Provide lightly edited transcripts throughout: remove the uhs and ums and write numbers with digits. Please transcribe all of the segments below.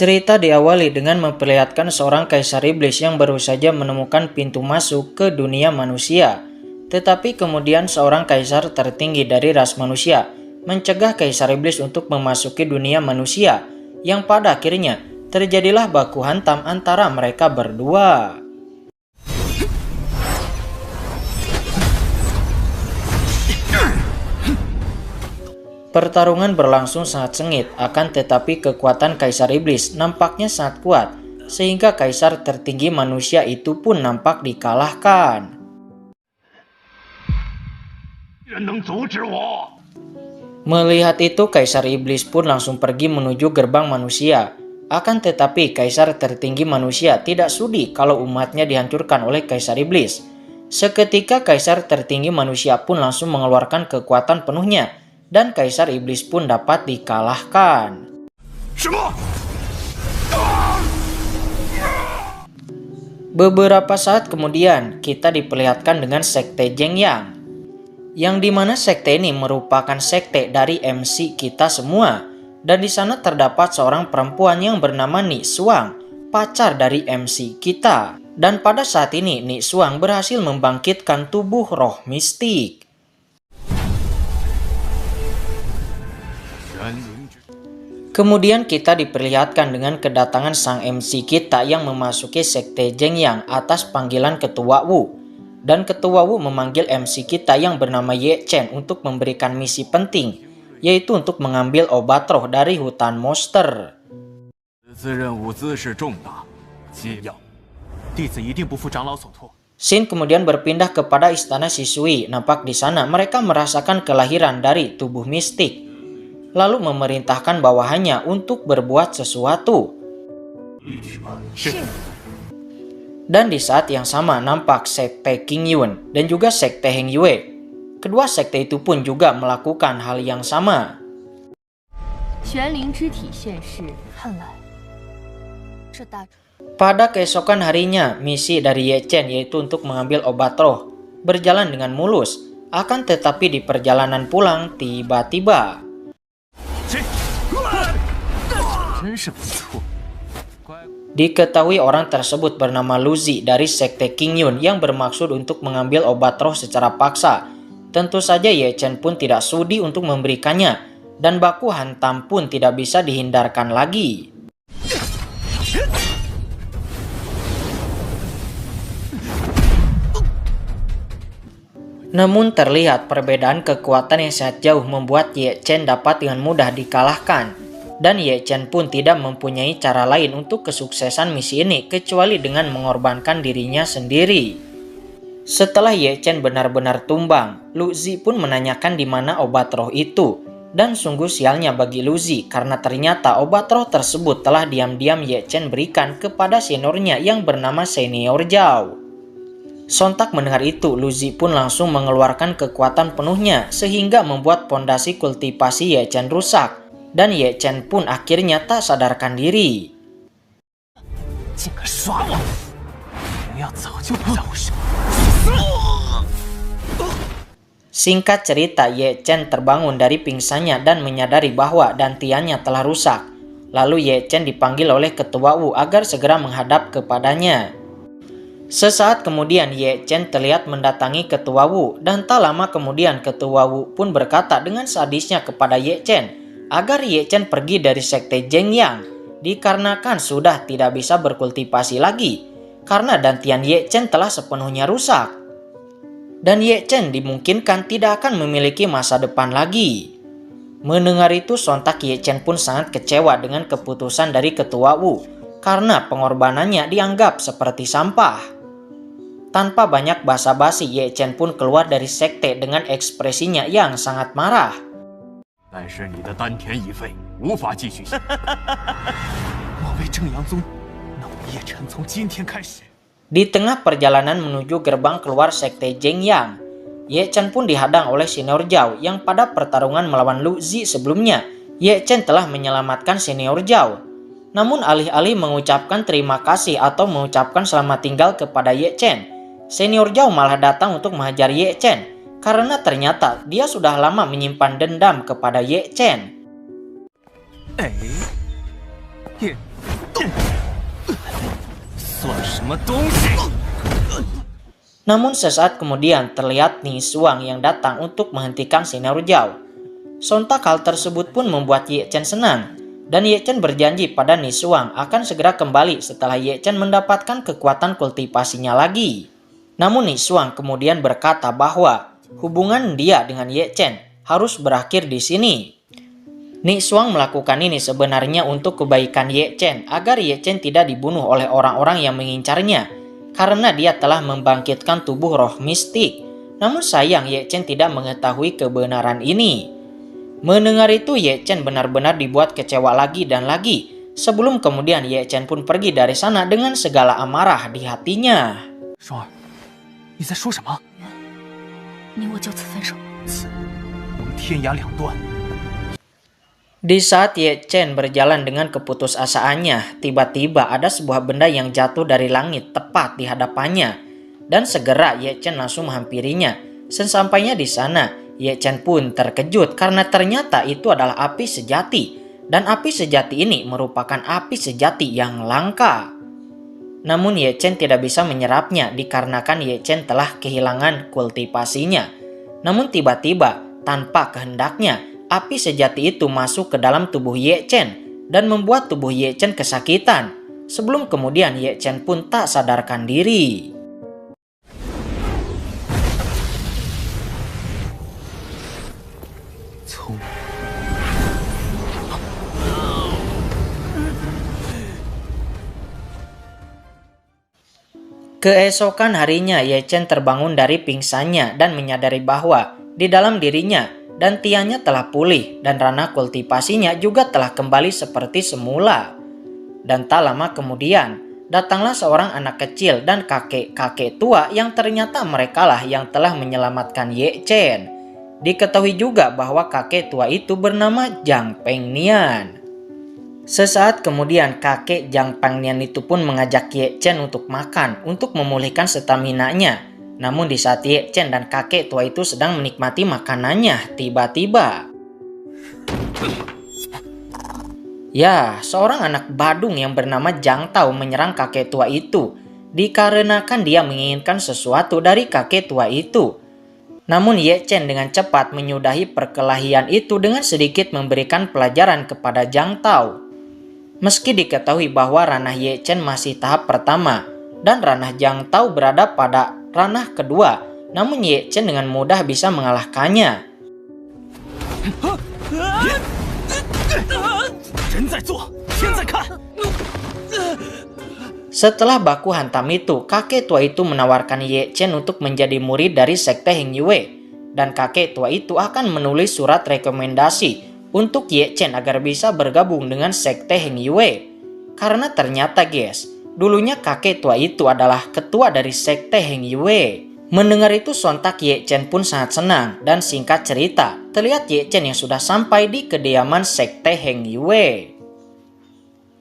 Cerita diawali dengan memperlihatkan seorang kaisar iblis yang baru saja menemukan pintu masuk ke dunia manusia. Tetapi kemudian seorang kaisar tertinggi dari ras manusia mencegah kaisar iblis untuk memasuki dunia manusia, yang pada akhirnya terjadilah baku hantam antara mereka berdua. Pertarungan berlangsung sangat sengit, akan tetapi kekuatan kaisar iblis nampaknya sangat kuat, sehingga kaisar tertinggi manusia itu pun nampak dikalahkan. Melihat itu, kaisar iblis pun langsung pergi menuju gerbang manusia. Akan tetapi kaisar tertinggi manusia tidak sudi kalau umatnya dihancurkan oleh kaisar iblis. Seketika kaisar tertinggi manusia pun langsung mengeluarkan kekuatan penuhnya, dan kaisar iblis pun dapat dikalahkan. Beberapa saat kemudian kita diperlihatkan dengan sekte Zhengyang, yang dimana sekte ini merupakan sekte dari MC kita semua, dan di sana terdapat seorang perempuan yang bernama Ni Xuang, pacar dari MC kita. Dan pada saat ini Ni Xuang berhasil membangkitkan tubuh roh mistik. Kemudian kita diperlihatkan dengan kedatangan sang MC kita yang memasuki sekte Zhengyang atas panggilan Ketua Wu. Dan Ketua Wu memanggil MC kita yang bernama Ye Chen untuk memberikan misi penting, yaitu untuk mengambil obat roh dari hutan monster. Xin kemudian berpindah kepada istana Shisui. Nampak di sana mereka merasakan kelahiran dari tubuh mistik, lalu memerintahkan bawahannya untuk berbuat sesuatu. Dan di saat yang sama nampak sekte Qing Yun dan juga sekte Heng Yue. Kedua sekte itu pun juga melakukan hal yang sama. Pada keesokan harinya, misi dari Ye Chen yaitu untuk mengambil obat roh berjalan dengan mulus. Akan tetapi di perjalanan pulang tiba-tiba diketahui orang tersebut bernama Luzi dari sekte Qing Yun yang bermaksud untuk mengambil obat roh secara paksa. Tentu saja Ye Chen pun tidak sudi untuk memberikannya, dan baku hantam pun tidak bisa dihindarkan lagi. Namun terlihat perbedaan kekuatan yang sangat jauh membuat Ye Chen dapat dengan mudah dikalahkan. Dan Ye Chen pun tidak mempunyai cara lain untuk kesuksesan misi ini kecuali dengan mengorbankan dirinya sendiri. Setelah Ye Chen benar-benar tumbang, Lu Zi pun menanyakan di mana obat roh itu. Dan sungguh sialnya bagi Lu Zi karena ternyata obat roh tersebut telah diam-diam Ye Chen berikan kepada seniornya yang bernama Senior Zhao. Sontak mendengar itu, Lu Zi pun langsung mengeluarkan kekuatan penuhnya sehingga membuat pondasi kultivasi Ye Chen rusak. Dan Ye Chen pun akhirnya tak sadarkan diri. Singkat cerita, Ye Chen terbangun dari pingsannya dan menyadari bahwa dantiannya telah rusak. Lalu Ye Chen dipanggil oleh Ketua Wu agar segera menghadap kepadanya. Sesaat kemudian Ye Chen terlihat mendatangi Ketua Wu, dan tak lama kemudian Ketua Wu pun berkata dengan sadisnya kepada Ye Chen agar Ye Chen pergi dari sekte Zhengyang dikarenakan sudah tidak bisa berkultivasi lagi karena dantian Ye Chen telah sepenuhnya rusak. Dan Ye Chen dimungkinkan tidak akan memiliki masa depan lagi. Mendengar itu sontak Ye Chen pun sangat kecewa dengan keputusan dari Ketua Wu karena pengorbanannya dianggap seperti sampah. Tanpa banyak basa-basi, Ye Chen pun keluar dari sekte dengan ekspresinya yang sangat marah. Di tengah perjalanan menuju gerbang keluar sekte Zhengyang, Ye Chen pun dihadang oleh senior Zhao yang pada pertarungan melawan Lu Zi sebelumnya, Ye Chen telah menyelamatkan senior Zhao. Namun alih-alih mengucapkan terima kasih atau mengucapkan selamat tinggal kepada Ye Chen, senior Zhao malah datang untuk menghajar Ye Chen karena ternyata dia sudah lama menyimpan dendam kepada Ye Chen. Namun sesaat kemudian terlihat Ni Xuang yang datang untuk menghentikan senior Zhao. Sontak hal tersebut pun membuat Ye Chen senang, dan Ye Chen berjanji pada Ni Xuang akan segera kembali setelah Ye Chen mendapatkan kekuatan kultivasinya lagi. Namun Ni Xuang kemudian berkata bahwa hubungan dia dengan Ye Chen harus berakhir di sini. Ni Xuang melakukan ini sebenarnya untuk kebaikan Ye Chen agar Ye Chen tidak dibunuh oleh orang-orang yang mengincarnya, karena dia telah membangkitkan tubuh roh mistik. Namun sayang Ye Chen tidak mengetahui kebenaran ini. Mendengar itu Ye Chen benar-benar dibuat kecewa lagi dan lagi. Sebelum kemudian Ye Chen pun pergi dari sana dengan segala amarah di hatinya. 双儿，你在说什么？你我就此分手。我们天涯两断。 Di saat Ye Chen berjalan dengan keputusasaannya, tiba-tiba ada sebuah benda yang jatuh dari langit tepat di hadapannya. Dan segera Ye Chen langsung menghampirinya. Sesampainya di sana, Ye Chen pun terkejut karena ternyata itu adalah api sejati. Dan api sejati ini merupakan api sejati yang langka. Namun Ye Chen tidak bisa menyerapnya dikarenakan Ye Chen telah kehilangan kultivasinya. Namun tiba-tiba, tanpa kehendaknya, api sejati itu masuk ke dalam tubuh Ye Chen dan membuat tubuh Ye Chen kesakitan. Sebelum kemudian Ye Chen pun tak sadarkan diri. Keesokan harinya Ye Chen terbangun dari pingsannya dan menyadari bahwa di dalam dirinya dan tiannya telah pulih dan ranah kultivasinya juga telah kembali seperti semula. Dan tak lama kemudian, datanglah seorang anak kecil dan kakek-kakek tua yang ternyata merekalah yang telah menyelamatkan Ye Chen. Diketahui juga bahwa kakek tua itu bernama Zhang Pengnian. Sesaat kemudian kakek Zhang Pengnian itu pun mengajak Ye Chen untuk makan untuk memulihkan staminanya. Namun di saat Ye Chen dan kakek tua itu sedang menikmati makanannya, tiba-tiba seorang anak badung yang bernama Zhang Tao menyerang kakek tua itu dikarenakan dia menginginkan sesuatu dari kakek tua itu. Namun Ye Chen dengan cepat menyudahi perkelahian itu dengan sedikit memberikan pelajaran kepada Zhang Tao. Meski diketahui bahwa ranah Ye Chen masih tahap pertama dan ranah Zhang Tao berada pada ranah kedua, namun Ye Chen dengan mudah bisa mengalahkannya. Setelah baku hantam itu, kakek tua itu menawarkan Ye Chen untuk menjadi murid dari sekte Heng Yue. Dan kakek tua itu akan menulis surat rekomendasi untuk Ye Chen agar bisa bergabung dengan sekte Heng Yue. Karena ternyata guys, dulunya kakek tua itu adalah ketua dari sekte Heng Yue. Mendengar itu sontak Ye Chen pun sangat senang dan singkat cerita, terlihat Ye Chen yang sudah sampai di kediaman sekte Heng Yue.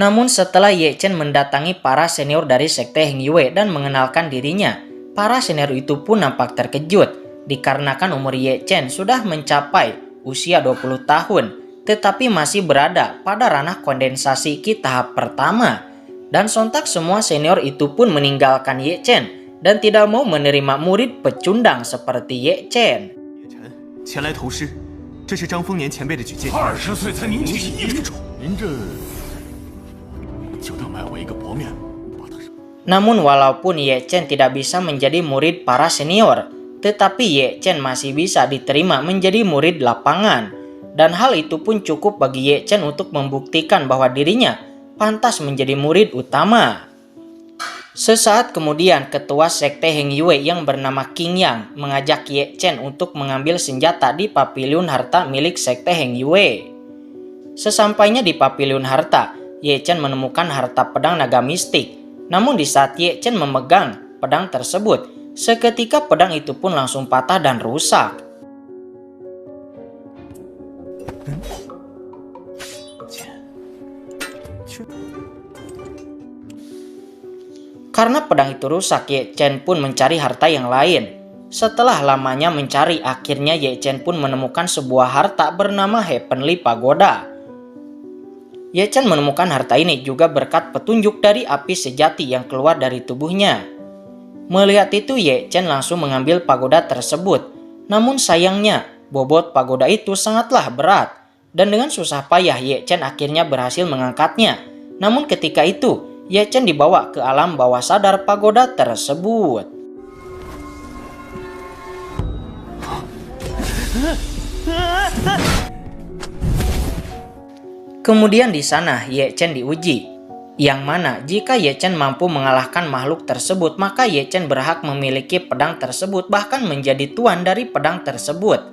Namun setelah Ye Chen mendatangi para senior dari sekte Heng Yue dan mengenalkan dirinya, para senior itu pun nampak terkejut dikarenakan umur Ye Chen sudah mencapai usia 20 tahun, tetapi masih berada pada ranah kondensasi Qi tahap pertama. Dan sontak semua senior itu pun meninggalkan Ye Chen dan tidak mau menerima murid pecundang seperti Ye Chen. 前来投师，这是张丰年前辈的举荐。20岁才名气已重，您这就当卖我一个薄面，把他。 Namun walaupun Ye Chen tidak bisa menjadi murid para senior, tetapi Ye Chen masih bisa diterima menjadi murid lapangan. Dan hal itu pun cukup bagi Ye Chen untuk membuktikan bahwa dirinya pantas menjadi murid utama. Sesaat kemudian ketua sekte Heng Yue yang bernama Qing Yang mengajak Ye Chen untuk mengambil senjata di papiliun harta milik sekte Heng Yue. Sesampainya di papiliun harta, Ye Chen menemukan harta pedang naga mistik. Namun di saat Ye Chen memegang pedang tersebut, Seketika pedang itu pun langsung patah dan rusak. Karena pedang itu rusak, Ye Chen pun mencari harta yang lain. Setelah lamanya mencari, akhirnya Ye Chen pun menemukan sebuah harta bernama Heavenly Pagoda. Ye Chen menemukan harta ini juga berkat petunjuk dari api sejati yang keluar dari tubuhnya. Melihat itu, Ye Chen langsung mengambil pagoda tersebut. Namun sayangnya, bobot pagoda itu sangatlah berat. Dan dengan susah payah, Ye Chen akhirnya berhasil mengangkatnya. Namun ketika itu, Ye Chen dibawa ke alam bawah sadar pagoda tersebut. Kemudian di sana Ye Chen diuji, yang mana jika Ye Chen mampu mengalahkan makhluk tersebut, maka Ye Chen berhak memiliki pedang tersebut, bahkan menjadi tuan dari pedang tersebut.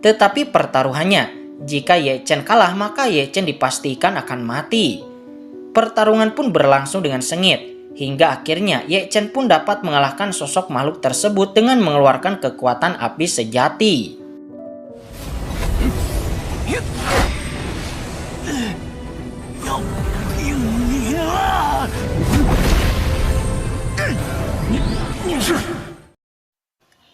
Tetapi pertaruhannya, jika Ye Chen kalah, maka Ye Chen dipastikan akan mati. Pertarungan pun berlangsung dengan sengit, hingga akhirnya Ye Chen pun dapat mengalahkan sosok makhluk tersebut dengan mengeluarkan kekuatan api sejati.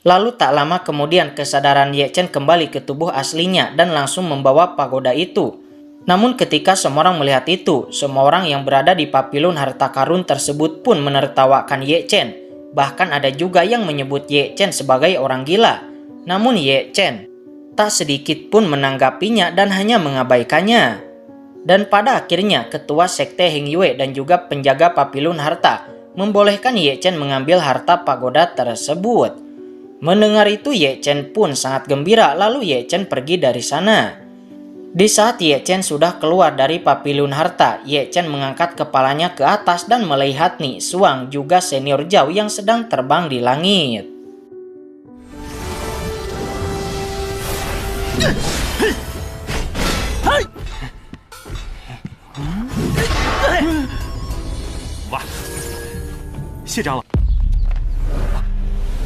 Lalu tak lama kemudian kesadaran Ye Chen kembali ke tubuh aslinya dan langsung membawa pagoda itu. Namun ketika semua orang melihat itu, semua orang yang berada di papilun harta karun tersebut pun menertawakan Ye Chen. Bahkan ada juga yang menyebut Ye Chen sebagai orang gila. Namun Ye Chen tak sedikit pun menanggapinya dan hanya mengabaikannya. Dan pada akhirnya ketua sekte Heng Yue dan juga penjaga papilun harta membolehkan Ye Chen mengambil harta pagoda tersebut. Mendengar itu Ye Chen pun sangat gembira, lalu Ye Chen pergi dari sana. Di saat Ye Chen sudah keluar dari papilun harta, Ye Chen mengangkat kepalanya ke atas dan melihat Ni Suang juga senior Zhao yang sedang terbang di langit. Wah, 谢长老。